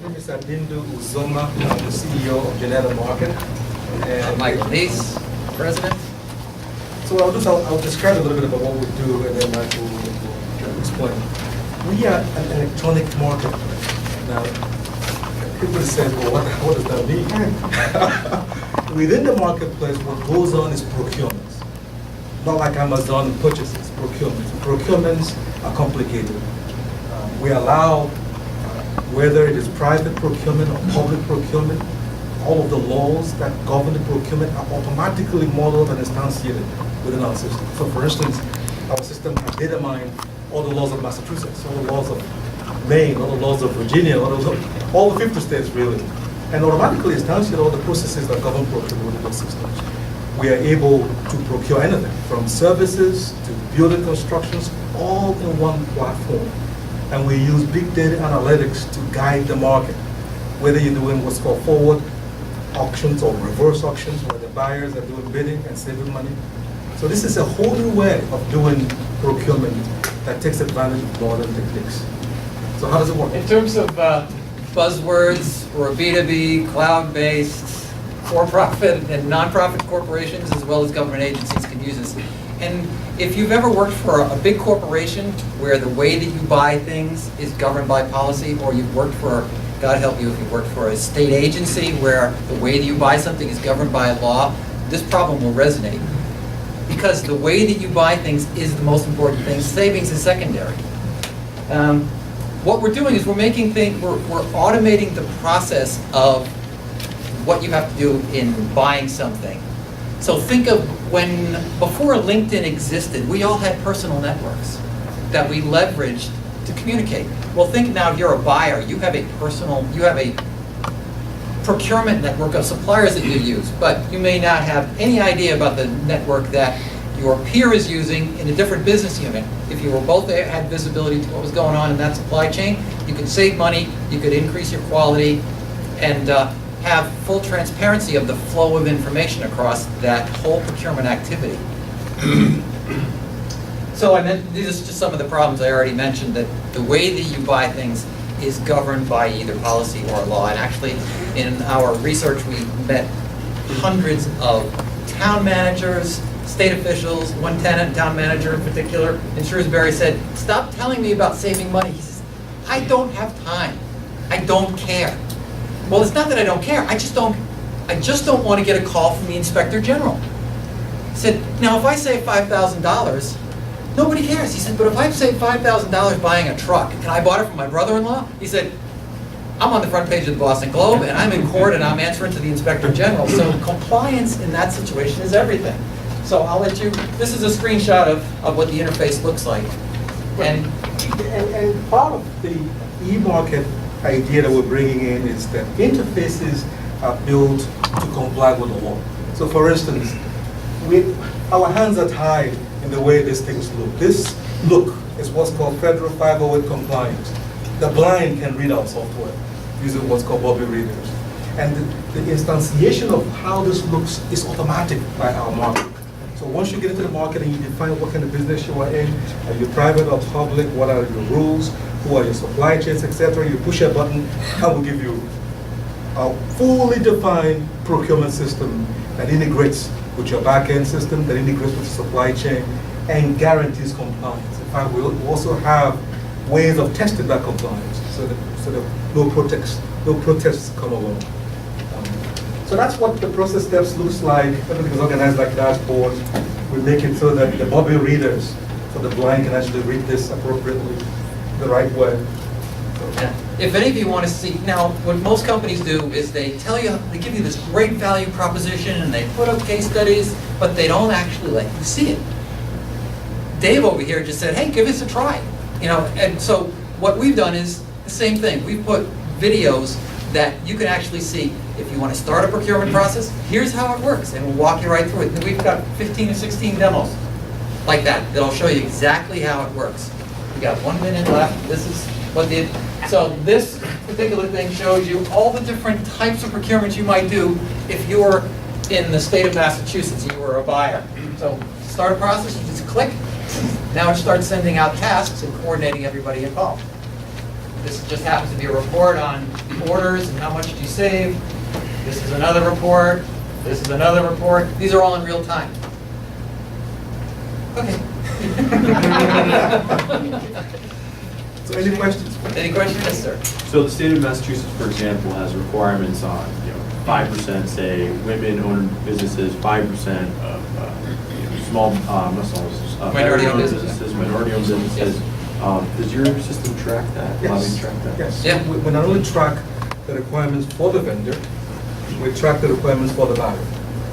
name is Adindu Uzoma. I'm the CEO of JenytaMarket. I'm Michael Neese, President. So what I'll describe a little bit about what we do, and then Michael will explain. We are an electronic marketplace. Now, people say, well, what does that mean? Within the marketplace, what goes on is procurements. Not like Amazon purchases, procurements. Procurements are complicated. We allow, whether it is private procurement or public procurement, all of the laws that govern the procurement are automatically modeled and instantiated within our system. So for instance, our system has data mined all the laws of Massachusetts, all the laws of Maine, all the laws of Virginia, all the 50 states really, and automatically instantiate all the processes that govern procurement within those systems. We are able to procure anything from services to building constructions, all in one platform. And we use big data analytics to guide the market, whether you're doing what's called forward auctions or reverse auctions, where the buyers are doing bidding and saving money. So this is a whole new way of doing procurement that takes advantage of modern techniques. So how does it work? In terms of buzzwords, we're B2B, cloud-based, for-profit and non-profit corporations, as well as government agencies can use this. And if you've ever worked for a big corporation where the way that you buy things is governed by policy, or you've worked for, God help you if you've worked for a state agency where the way that you buy something is governed by law, this problem will resonate. Because the way that you buy things is the most important thing. Savings is secondary. What we're doing is we're automating the process of what you have to do in buying something. So think of before LinkedIn existed, we all had personal networks that we leveraged to communicate. Well, think now if you're a buyer, you have a procurement network of suppliers that you use, but you may not have any idea about the network that your peer is using in a different business unit. If you were both had visibility to what was going on in that supply chain, you could save money, you could increase your quality, and have full transparency of the flow of information across that whole procurement activity. So these are just some of the problems I already mentioned, that the way that you buy things is governed by either policy or law. And actually, in our research, we met hundreds of town managers, state officials, one tenant town manager in particular in Shrewsbury said, "Stop telling me about saving money." He says, "I don't have time. I don't care." Well, it's not that I don't care. I just don't want to get a call from the Inspector General. He said, "Now, if I save $5,000, nobody cares." He said, "But if I save $5,000 buying a truck, and I bought it from my brother-in-law," he said, "I'm on the front page of the Boston Globe, and I'm in court, and I'm answering to the Inspector General." So compliance in that situation is everything. So I'll let you, this is a screenshot of what the interface looks like. And part of the e-market idea that we're bringing in is that interfaces are built to comply with the law. So for instance, our hands are tied in the way these things look. This look is what's called Federal 508 compliance. The blind can read our software using what's called Bobby readers. And the instantiation of how this looks is automatic by our market. So once you get into the market and you define what kind of business you are in, are you private or public, what are your rules, who are your supply chains, etc., you push a button and we'll give you a fully defined procurement system that integrates with your back-end system, that integrates with the supply chain, and guarantees compliance. In fact, we also have ways of testing that compliance so that no protests come along. So that's what the process steps looks like. Everything is organized like dashboards. We make it so that the Bobby readers for the blind can actually read this appropriately, the right way. Yeah. If any of you want to see, now what most companies do is they give you this great value proposition and they put up case studies, but they don't actually let you see it. Dave over here just said, "Hey, give us a try." And so what we've done is the same thing. We've put videos that you can actually see. If you want to start a procurement process, here's how it works, and we'll walk you right through it. And we've got 15 or 16 demos like that that'll show you exactly how it works. We got 1 minute left. This is what did. So this particular thing shows you all the different types of procurement you might do if you were in the state of Massachusetts, you were a buyer. So start a process, you just click. Now it starts sending out tasks and coordinating everybody involved. This just happens to be a report on the orders and how much did you save. This is another report. This is another report. These are all in real time. Okay. So any questions? Any questions? Yes, sir. So the state of Massachusetts, for example, has requirements on, 5%, say, women-owned businesses, 5% of, small, not small, Minority-owned businesses. Minority-owned businesses. Does your system track that? Allow you to Yes. track that? Yes. Yeah. We not only track the requirements for the vendor, we track the requirements for the buyer.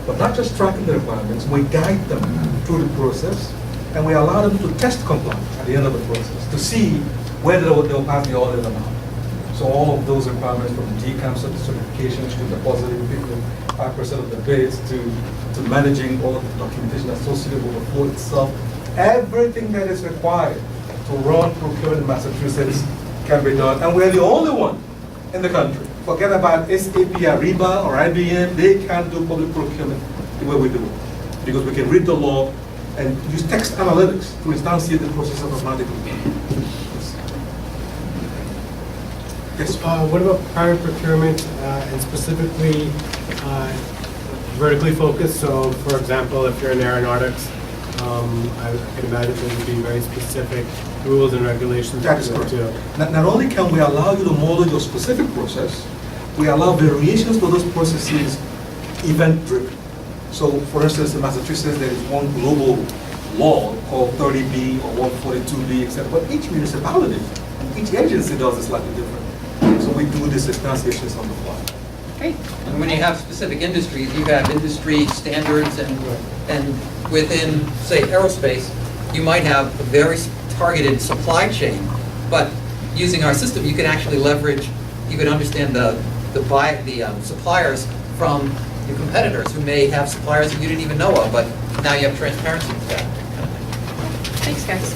But not just tracking the requirements, we guide them through the process, and we allow them to test compliance at the end of the process to see whether they'll pass the audit or not. So all of those requirements from DCAM certifications to depositing 5% of the bids to managing all of the documentation associated with the flow itself, everything that is required to run procurement in Massachusetts can be done. And we're the only one in the country. Forget about SAP, Ariba, or IBM. They can't do public procurement the way we do it. Because we can read the law and use text analytics to instantiate the process automatically. Yes. What about private procurement and specifically vertically focused? So, for example, if you're in aeronautics, I can imagine there would be very specific rules and regulations. That is correct. Not only can we allow you to model your specific process, we allow variations for those processes event-driven. So, for instance, in Massachusetts, there is one global law called 30B or 142B, etc. But each municipality, each agency does it slightly different. So we do these instantiations on the fly. Great. And when you have specific industries, you have industry standards and within, say, aerospace, you might have a very targeted supply chain, but using our system, you can actually leverage, you can understand the suppliers from your competitors who may have suppliers that you didn't even know of, but now you have transparency with that. Thanks, guys.